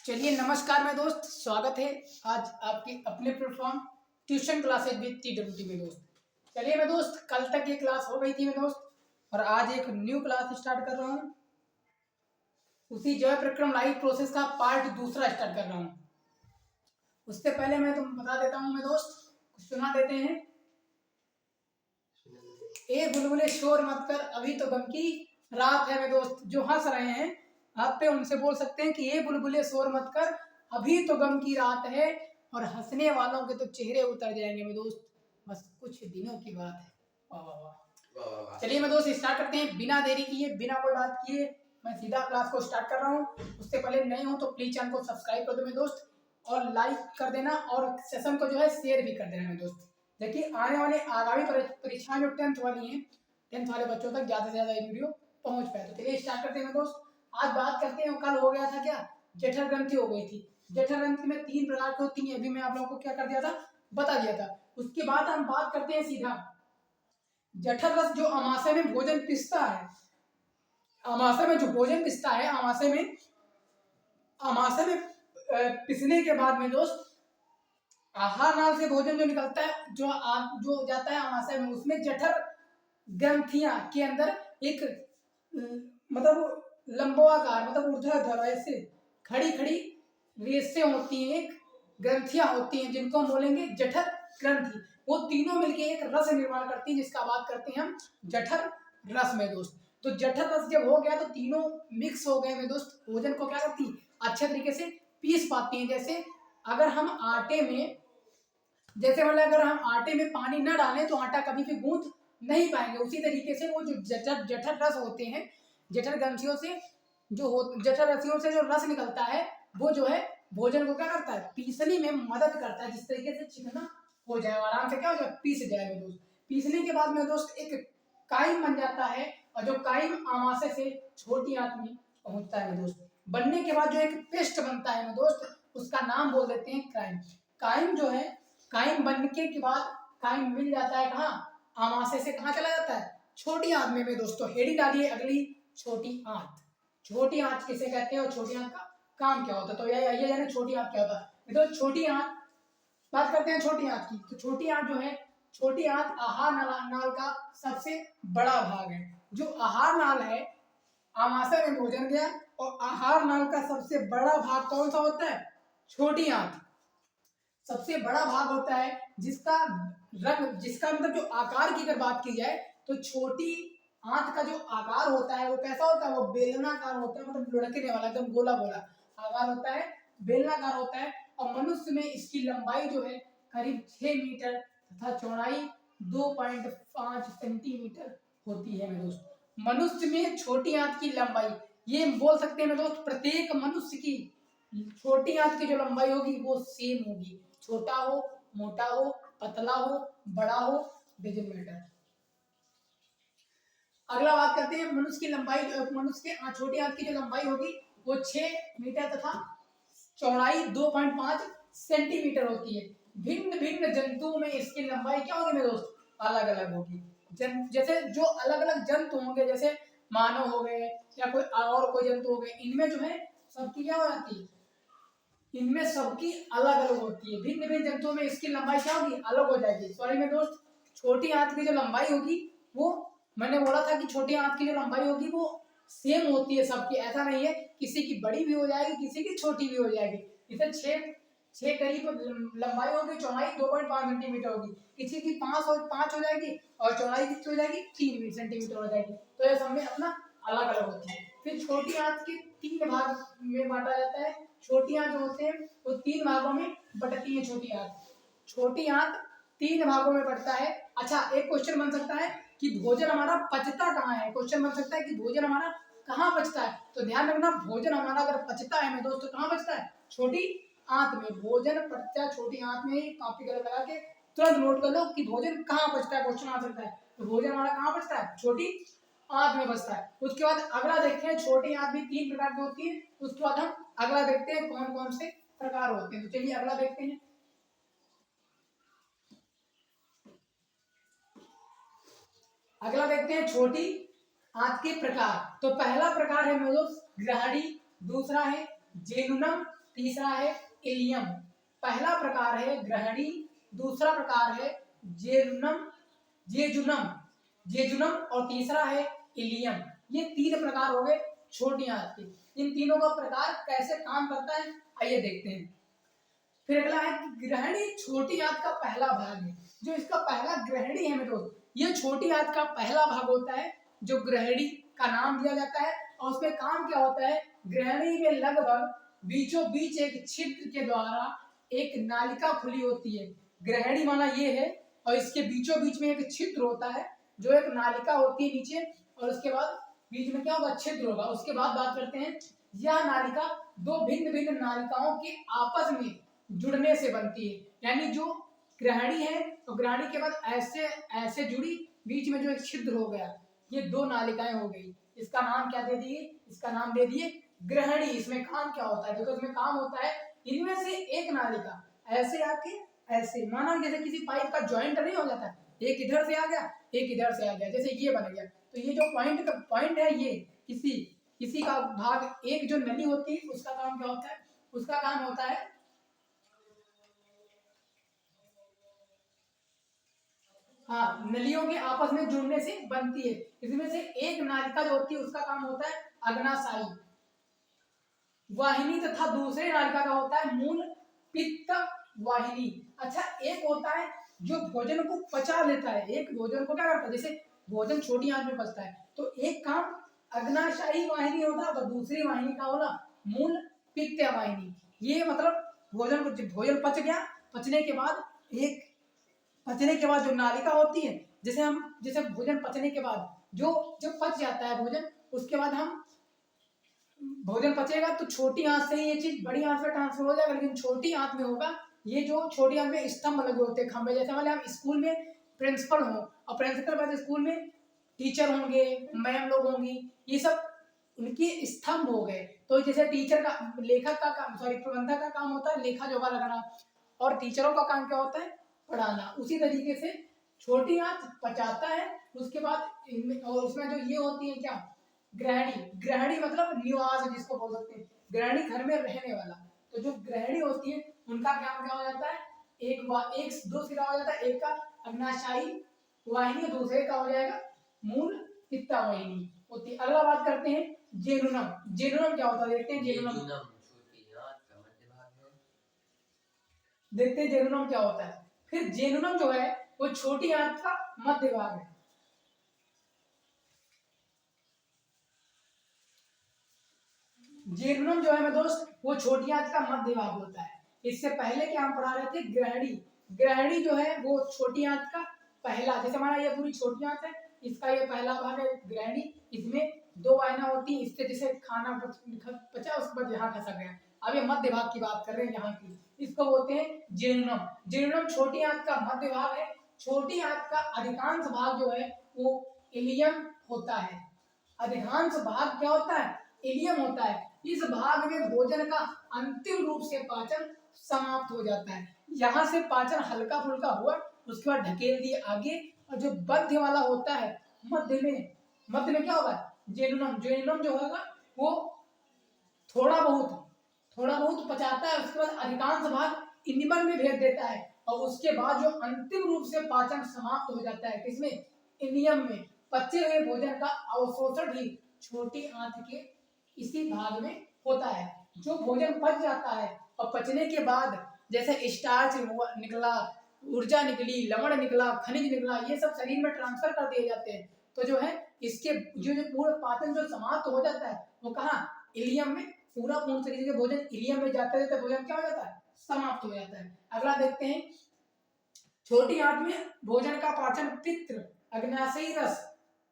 चलिए नमस्कार मैं दोस्त, स्वागत है आज आपके अपने platform tuition classes with TWT में दोस्त। चलिए मैं दोस्त, कल तक ये क्लास हो गई थी मैं दोस्त, और आज एक न्यू क्लास स्टार्ट कर रहा हूँ। उसी जय प्रक्रम लाइव प्रोसेस का पार्ट दूसरा स्टार्ट कर रहा हूँ। उससे पहले मैं तुम बता देता हूँ मैं दोस्त, कुछ सुना देते हैं। ए बुलबुले शोर मत कर, अभी तो गम की रात है मैं दोस्त। जो हंस रहे हैं आप पे उनसे बोल सकते हैं कि ये बुलबुले शोर मत कर, अभी तो गम की रात है। और हंसने वालों के तो चेहरे उतर जाएंगे मेरे दोस्त, बस कुछ दिनों की बात है। वाह वाह वाह। चलिए मैं दोस्त स्टार्ट करते हैं बिना देरी किए, बिना कोई बात किए। मैं सीधा क्लास को स्टार्ट कर रहा हूँ। उससे पहले नए हो तो प्लीज चैनल को सब्सक्राइब कर दो मेरे दोस्त, और लाइक कर देना, और सेशन को जो है शेयर भी कर देना मेरे दोस्त। देखिए आने वाले आगामी परीक्षाएं जो 10th वाली हैं, 10th वाले बच्चों तक ज़्यादा से ज़्यादा ये वीडियो पहुंच पाए। तो चलिए स्टार्ट करते हैं दोस्त। आज बात करते हैं, कल हो गया था क्या, जठर ग्रंथि हो गई थी। जठर ग्रंथि में 3 प्रकार की होती है, अभी मैं आप लोगों को क्या कर दिया था, बता दिया था। उसके बाद हम बात करते हैं सीधा जठर रस जो अमाशय में भोजन पिसता है। अमाशय में जो भोजन पिसता है, अमाशय में पिसने के बाद में दोस्त आहार नाल से भोजन जो निकलता है, जो जाता है अमाशय में, उसमें जठर ग्रंथियां के अंदर एक मतलब लंबोआकार, मतलब ऊर्ध्वाधर ऐसे खड़ी खड़ी रेसे होती हैं, एक ग्रंथियां होती हैं, जिनको हम बोलेंगे जठर ग्रंथि। वो तीनों मिलके एक रस निर्माण करती हैं, जिसका बात करते हैं हम जठर रस में दोस्त। तो जठर रस जब हो गया तो तीनों मिक्स हो गए में दोस्त, भोजन को क्या करती है, अच्छे तरीके से पीस पाती हैं। जैसे अगर हम आटे में, जैसे मतलब अगर हम आटे में पानी न डालें तो आटा कभी भी गूंथ नहीं पाएंगे, उसी तरीके से वो जो जठर रस होते हैं, जठर ग्रंथियों से जठर रसियों से जो रस निकलता है, वो जो है भोजन को क्या करता है, पीसने में मदद करता है, जिस तरीके से चिकना हो जाए, आराम से क्या हो जाए, पीस जाए मेरे दोस्त। पीसने के बाद में दोस्त एक काइम बन जाता है, और जो काइम आमाशय से छोटी आंत में पहुंचता है मेरे दोस्त। बनने के बाद जो एक पेस्ट बनता है मेरे दोस्त, उसका नाम बोल देते हैं काइम। काइम जो है, काइम बनने के बाद काइम मिल जाता है कहाँ, आमाशय से कहाँ चला जाता है, छोटी आंत में दोस्तों। हेडिंग डालिए अगली, छोटी आंत। छोटी आंत किसे कहते हैं और छोटी आंत का काम क्या होता है, तो ये जाने छोटी आंत क्या होता है। तो छोटी आंत, बात करते हैं छोटी आंत की। तो छोटी आंत जो है, छोटी आंत आहार नाल का सबसे बड़ा भाग है। जो आहार नाल है, आमाशय में भोजन गया, और आहार नाल का सबसे बड़ा भाग कौन सा होता है, छोटी आंत सबसे बड़ा भाग होता है, जिसका रंग, जिसका मतलब जो आकार की अगर बात की जाए, तो छोटी आंत का जो आकार होता है वो कैसा होता है, वो बेलनाकार होता है, मतलब लुढ़कने वाला, एकदम गोला गोला आकार होता है, बेलनाकार होता है। और मनुष्य में इसकी लंबाई जो है करीब 6 मीटर तथा चौड़ाई 2.5 सेंटीमीटर होती है मेरे दोस्त। मनुष्य में छोटी आंत की लंबाई, ये बोल सकते हैं मेरे दोस्त, प्रत्येक मनुष्य की छोटी आंत की जो लंबाई होगी वो सेम होगी, छोटा हो, मोटा हो, पतला हो, बड़ा हो, डजंट मैटर। अगला बात करते हैं मनुष्य की लंबाई, मनुष्य के छोटी आंत की जो लंबाई होगी वो 6 मीटर तथा चौड़ाई 2.5 सेंटीमीटर होती है। भिन्न भिन्न जंतुओं में इसकी लंबाई क्या होगी मेरे दोस्त, अलग अलग होगी। जैसे जो अलग अलग जंतु होंगे, जैसे मानव हो गए या कोई और कोई जंतु हो गए, इनमें जो है सबकी क्या हो जाती है, इनमें सबकी अलग अलग होती है। भिन्न भिन्न जंतुओं में इसकी लंबाई क्या होगी, अलग हो जाएगी। सॉरी मेरे दोस्त, छोटी आंत की जो लंबाई होगी वो, मैंने बोला था कि छोटी आंत की जो लंबाई होगी वो सेम होती है सबकी, ऐसा नहीं है, किसी की बड़ी भी हो जाएगी, किसी की छोटी भी हो जाएगी। इसे छह करीब लंबाई होगी, चौड़ाई 2.5 सेंटीमीटर होगी, किसी की 5 हो जाएगी, और चौड़ाई कितनी हो जाएगी, 3 सेंटीमीटर हो जाएगी। तो ये सब में अपना अलग अलग होती है। फिर छोटी आंत के 3 भाग में बांटा जाता है। छोटी आंत जो होते हैं वो 3 भागों में बटती है। छोटी आंत 3 भागों में बटता है। अच्छा, एक क्वेश्चन बन सकता है कि भोजन हमारा पचता कहाँ है, क्वेश्चन बन सकता है कि भोजन हमारा कहाँ पचता है। तो ध्यान रखना, भोजन हमारा अगर पचता है मेरे दोस्तों, कहाँ पचता है, छोटी आंत में। भोजन पचता है छोटी आंत में ही। कॉपी कलर लगा के तुरंत नोट कर लो कि भोजन कहाँ पचता है, क्वेश्चन आ सकता है। तो भोजन हमारा कहाँ पचता है, छोटी आंत में बचता है। उसके बाद अगला देखते हैं, छोटी आंत भी 3 प्रकार की होती है। उसके बाद हम अगला देखते हैं कौन कौन से प्रकार होते हैं। तो चलिए अगला देखते हैं। अगला देखते हैं छोटी आंत के प्रकार। तो पहला प्रकार है मेरे दोस्त ग्रहणी, दूसरा है जेनुनम, तीसरा है इलियम। पहला प्रकार है ग्रहणी, दूसरा प्रकार है जेजुनम जेजुनम जेजुनम और तीसरा है इलियम। ये तीन प्रकार हो गए छोटी आंत के। इन तीनों का प्रकार कैसे काम करता है आइए देखते हैं। फिर अगला है ग्रहणी छोटी आंत का पहला भाग है। जो इसका पहला ग्रहणी है मेरे दोस्त, ये छोटी आंत का पहला भाग होता है जो ग्रहणी का नाम दिया जाता है। और उसमें काम क्या होता है, ग्रहणी में लगभग बीचों बीच एक छिद्र के द्वारा एक नालिका खुली होती है। ग्रहणी माना ये है, और इसके बीचों बीच में एक छिद्र होता है जो एक नालिका होती है नीचे, और उसके बाद बीच में क्या होगा, छिद्र होगा। उसके बाद बात करते हैं, यह नालिका दो भिन्न भिन्न नालिकाओं के आपस में जुड़ने से बनती है। यानी जो ग्रहणी है तो ग्रहणी के बाद ऐसे ऐसे जुड़ी, बीच में जो एक छिद्र हो गया, ये दो नालिकाएं हो गई। इसका नाम क्या दे दिए, इसका नाम दे दिए ग्रहणी। इसमें काम क्या होता है, देखो इसमें काम होता है, इनमें से एक नालिका ऐसे आके ऐसे, माना जैसे किसी पाइप का जॉइंट नहीं हो जाता, एक इधर से आ गया एक इधर से आ गया, जैसे ये बन गया। तो ये जो पॉइंट है, ये किसी किसी का भाग, एक जो नली होती है उसका काम क्या होता है, उसका काम होता है हाँ, नलियों के आपस में जुड़ने से बनती है। इसमें से एक नालिका जो होती है उसका काम होता है अग्नाशयी वाहिनी, तथा दूसरे नालिका का होता है मूल पित्त वाहिनी। अच्छा, एक होता है जो भोजन को पचा लेता है, एक भोजन को क्या करता है, जैसे भोजन छोटी आंच में पचता है, तो एक काम अग्नाशयी वाहिनी होता है, तो दूसरी वाहिनी का होगा मूल पित्त वाहिनी। ये मतलब भोजन पच गया, पचने के बाद एक पचने के बाद जो नालिका होती है, जैसे भोजन पचने के बाद जो जब पच जाता है भोजन, उसके बाद हम भोजन पचेगा तो छोटी आंच से ही ये चीज बड़ी आंच में ट्रांसफर हो जाएगा, लेकिन छोटी आंच में होगा। ये जो छोटी आंच में स्तंभ लगे होते हैं, खंभे जैसे, मतलब हम स्कूल में प्रिंसिपल हो, और प्रिंसिपल बाद स्कूल में टीचर होंगे, मैम लोग होंगी, ये सब उनके स्तंभ हो गए। तो जैसे टीचर का, लेखक का काम, सॉरी प्रबंधक का काम होता है लेखा जोखा लगाना, और टीचरों का काम क्या होता है, पढ़ाना। उसी तरीके से छोटी आंच पचाता है, उसके बाद और उसमें जो ये होती है क्या, ग्रहणी। ग्रहणी मतलब निवास जिसको बोल सकते हैं, ग्रहणी घर में रहने वाला। तो जो ग्रहणी होती है उनका काम क्या हो जाता है, एक दो सिरा हो जाता है, एक का अग्नाशयी वाहिनी, दूसरे का हो जाएगा मूल पित्ता वाहिनी होती है। अगला बात करते हैं जेनुनम। जेनुनम क्या होता है देखते हैं, जेनुनम देखते हैं जेनुनम क्या होता है। फिर जेनुनम जो है वो छोटी आंत का मध्य भाग है। जेनुनम जो है मेरे दोस्त, वो छोटी आंत का मध्य भाग होता है। इससे पहले क्या हम पढ़ा रहे थे, ग्रहणी। ग्रहणी जो है वो छोटी आंत का पहला, जैसे हमारा ये पूरी छोटी आंत है, इसका ये पहला भाग है ग्रहणी। इसमें दो वाहिना होती है, इससे जैसे खाना पचा उसके बाद यहाँ खसक गया। अब ये मध्य भाग की बात कर रहे हैं यहाँ की, इसको बोलते हैं जेनुनम। जेनुनम छोटी आंत का मध्य भाग है। छोटी आंत का अधिकांश भाग जो है वो इलियम होता है। अधिकांश भाग क्या होता है, इलियम होता है। इस भाग में भोजन का अंतिम रूप से पाचन समाप्त हो जाता है। यहाँ से पाचन हल्का फुल्का हुआ, उसके बाद ढकेल दिए आगे, और जो मध्य वाला होता है, मध्य में क्या होगा, जेनुनम। जेनुनम जो होगा वो थोड़ा बहुत पचाता है, उसके बाद अधिकांश भाग इनिमल में भेज देता है, और उसके बाद जो अंतिम रूप से पाचन समाप्त हो जाता है किसमें, इलियम में। पचे हुए भोजन का अवशोषण भी छोटी आंत के इसी भाग में होता है। जो भोजन पच जाता है और पचने के बाद जैसे स्टार्च निकला, ऊर्जा निकली, लवण निकला, खनिज निकला, ये सब शरीर में ट्रांसफर कर दिए जाते हैं। तो जो है इसके जो पूरा पाचन जो समाप्त हो जाता है वो कहाँ, इलियम में। पूर्ण तरीके से भोजन इलियम में जाते जाते भोजन क्या हो जाता है, समाप्त हो जाता है। अगला देखते हैं, छोटी आंत में भोजन का पाचन पित्त, अग्नाशयी रस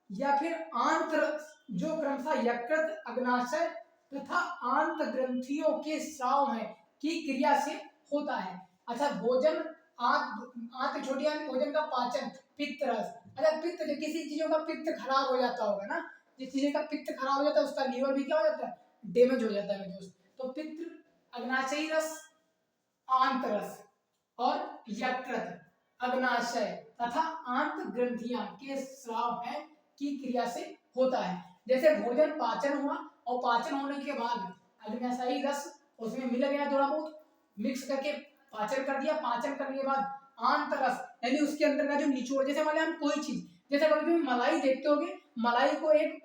या फिर आंत्र, जो क्रमशः यकृत, अग्नाशय तथा आंत ग्रंथियों के स्राव है की क्रिया से होता है। अच्छा, भोजन आंत छोटी आंत भोजन का पाचन पित्त रस। अच्छा, पित्त, जो किसी चीजों का पित्त खराब हो जाता होगा ना, जिस चीज का पित्त खराब हो जाता है उसका लीवर भी क्या हो जाता है, डैमेज हो जाता है दोस्त। तो पित्त, अग्नाशयी रस, आंत रस और यकृत, अग्नाशय तथा आंत ग्रंथियां के स्राव है की क्रिया से होता है। जैसे भोजन पाचन हुआ, और पाचन होने के बाद अग्नाशयी रस उसमें मिल गया थोड़ा बहुत, मिक्स करके पाचन कर दिया। पाचन करने के बाद आंतरस यानी उसके अंदर का जो निचोड़, जैसे मान लिया हम कोई चीज, जैसे कभी कभी मलाई देखते होगे, मलाई को एक